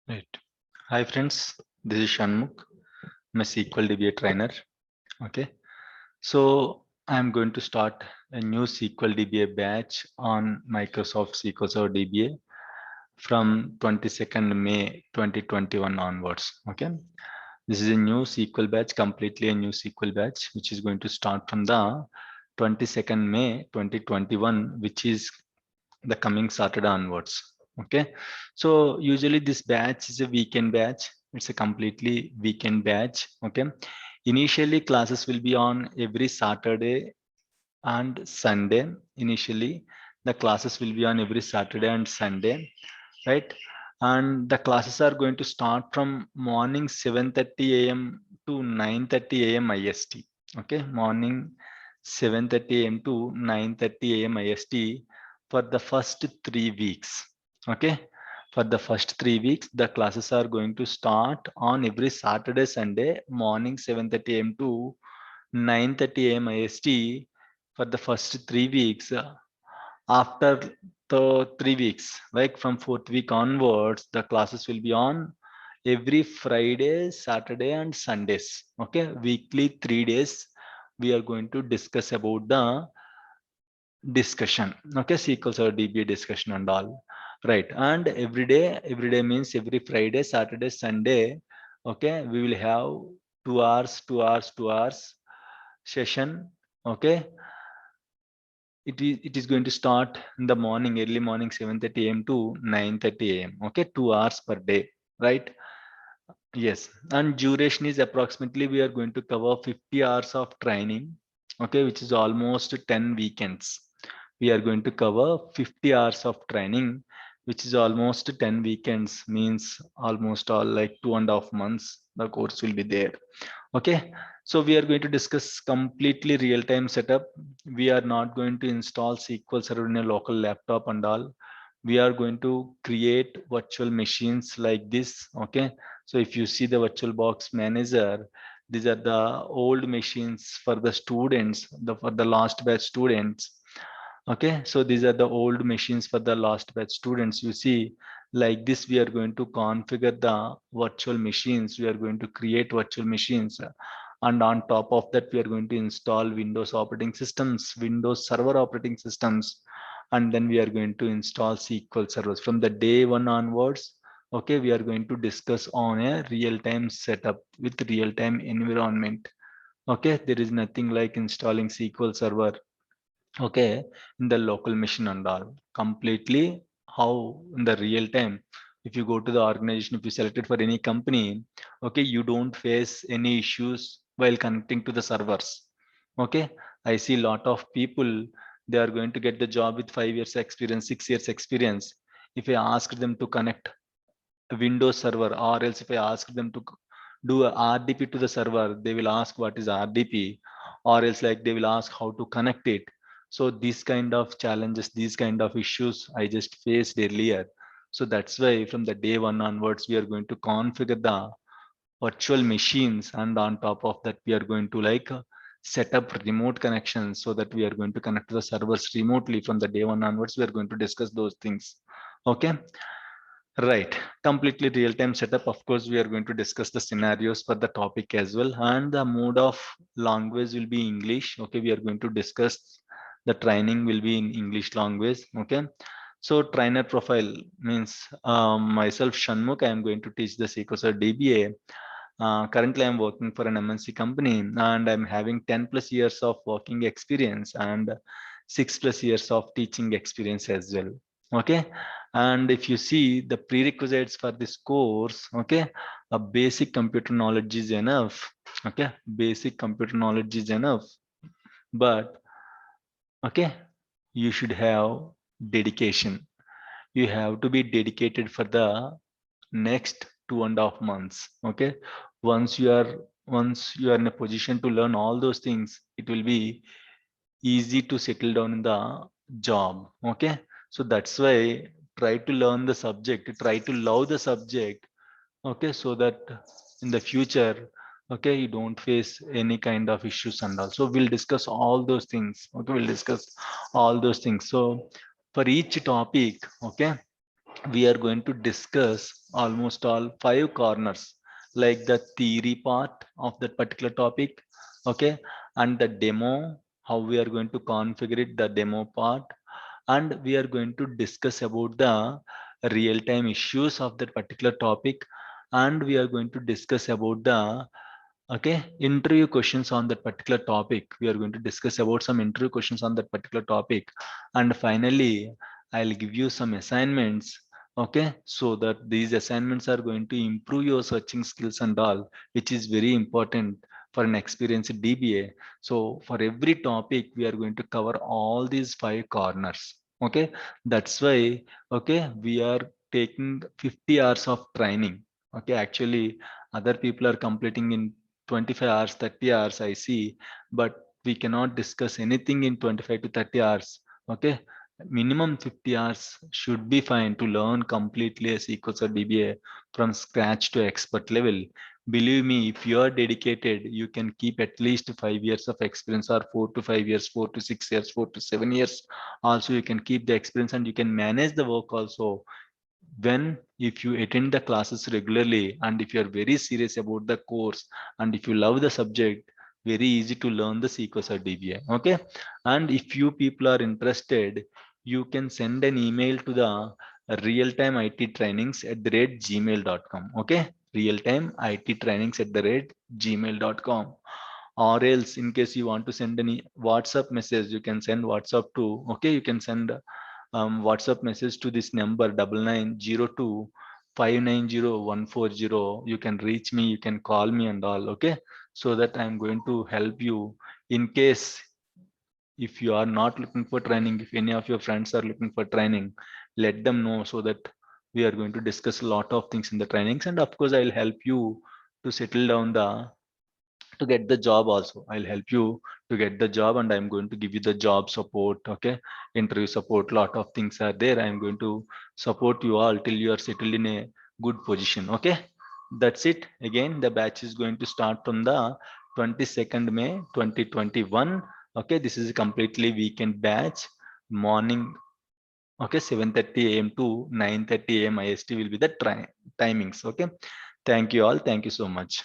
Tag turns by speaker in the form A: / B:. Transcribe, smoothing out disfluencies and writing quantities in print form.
A: Right. Hi friends, this is Shanmukh. I'm a SQL DBA trainer. Okay. So I'm going to start a new SQL DBA batch on Microsoft SQL Server DBA from 22nd May 2021 onwards. Okay. This is a new SQL batch, completely a new SQL batch, which is going to start from the 22nd May 2021, which is the coming Saturday onwards. Okay, so usually this batch is a weekend batch. It's a completely weekend batch. Okay, initially classes will be on every Saturday and Sunday. Initially, the classes will be on every Saturday and Sunday, right? And the classes are going to start from morning 7:30 a.m. to 9:30 a.m. IST. Okay, morning 7:30 a.m. to 9:30 a.m. IST for the first 3 weeks. Okay, for the first 3 weeks, the classes are going to start on every Saturday, Sunday, morning 7:30 a.m. to 9:30 a.m. IST for the first 3 weeks. After the 3 weeks, like from fourth week onwards, the classes will be on every Friday, Saturday, and Sundays. Okay, weekly 3 days. We are going to discuss about the discussion. Okay, SQL Server DBA discussion and all. Right, and every day means every Friday, Saturday, Sunday. Okay, we will have 2 hours, 2 hours, 2 hours session. Okay, it is going to start in the morning, early morning, 7:30 a.m. to 9:30 a.m. Okay, 2 hours per day, right? Yes, and duration is approximately we are going to cover 50 hours of training, okay, which is almost 10 weekends. We are going to cover 50 hours of training, which is almost 10 weekends, means almost all like 2.5 months. The course will be there. Okay, so we are going to discuss completely real-time setup. We are not going to install SQL Server in a local laptop and all. We are going to create virtual machines like this. Okay, so if you see the VirtualBox Manager, these are the old machines for the students, for the last batch students. Okay, so these are the old machines for the last batch students. You see, like this, we are going to configure the virtual machines. We are going to create virtual machines. And on top of that, we are going to install Windows operating systems, Windows Server operating systems. And then we are going to install SQL servers. From the day one onwards, okay, we are going to discuss on a real-time setup with real-time environment. Okay, there is nothing like installing SQL Server, okay, in the local machine and all. Completely how in the real time, if you go to the organization, if you select it for any company, okay, you don't face any issues while connecting to the servers. Okay, I see a lot of people, they are going to get the job with 5 years experience, 6 years experience. If I ask them to connect a Windows server, or else if I ask them to do a RDP to the server, they will ask what is RDP, or else like they will ask how to connect it. So these kind of challenges, these kind of issues I just faced earlier. So that's why from the day one onwards, we are going to configure the virtual machines, and on top of that, we are going to like set up remote connections so that we are going to connect to the servers remotely. From the day one onwards, we are going to discuss those things. Okay, right, completely real-time setup. Of course, we are going to discuss the scenarios for the topic as well, and the mode of language will be English. Okay, we are going to discuss the training will be in English language. Okay, so trainer profile means myself Shanmukh. I am going to teach the SQL Server DBA. Currently, I'm working for an MNC company, and I'm having 10 plus years of working experience and 6 plus years of teaching experience as well. Okay, and if you see the prerequisites for this course, okay, a basic computer knowledge is enough. Okay, basic computer knowledge is enough, but okay, you should have dedication. You have to be dedicated for the next 2.5 months. Okay, once you are in a position to learn all those things, it will be easy to settle down in the job. Okay, so that's why try to learn the subject, try to love the subject. Okay, so that in the future, okay, you don't face any kind of issues. And also we'll discuss all those things. Okay, we'll discuss all those things. So for each topic, okay, we are going to discuss almost all 5 corners, like the theory part of that particular topic, okay, and the demo, how we are going to configure it, the demo part, and we are going to discuss about the real time issues of that particular topic, and we are going to discuss about the, okay, interview questions on that particular topic. We are going to discuss about some interview questions on that particular topic, and finally I'll give you some assignments, okay, so that these assignments are going to improve your searching skills and all, which is very important for an experienced DBA. So for every topic we are going to cover all these 5 corners, okay. That's why, okay, we are taking 50 hours of training, okay. Actually other people are completing in 25 hours, 30 hours, I see, but we cannot discuss anything in 25 to 30 hours. Okay. Minimum 50 hours should be fine to learn completely a SQL or DBA from scratch to expert level. Believe me, if you are dedicated, you can keep at least 5 years of experience, or 4 to 5 years, 4 to 6 years, 4 to 7 years. Also, you can keep the experience and you can manage the work also. When if you attend the classes regularly, and if you are very serious about the course, and if you love the subject, very easy to learn the SQL or DBA, okay. And if you people are interested, you can send an email to the realtime it trainings at the rate gmail.com, okay. Realtime it trainings at the rate gmail.com. Or else in case you want to send any WhatsApp message, you can send WhatsApp to, okay, you can send WhatsApp message to this number 9902 590 140. You can reach me, you can call me and all, okay, so that I'm going to help you. In case if you are not looking for training, if any of your friends are looking for training, let them know, so that we are going to discuss a lot of things in the trainings, and of course I'll help you to settle down the, to get the job also. I'll help you to get the job, and I'm going to give you the job support, okay, interview support, lot of things are there. I'm going to support you all till you are settled in a good position, okay. That's it. Again, the batch is going to start from the 22nd May 2021, okay. This is a completely weekend batch. Morning, okay, 7:30 a.m. to 9:30 a.m. IST will be the timings, okay. Thank you all, thank you so much.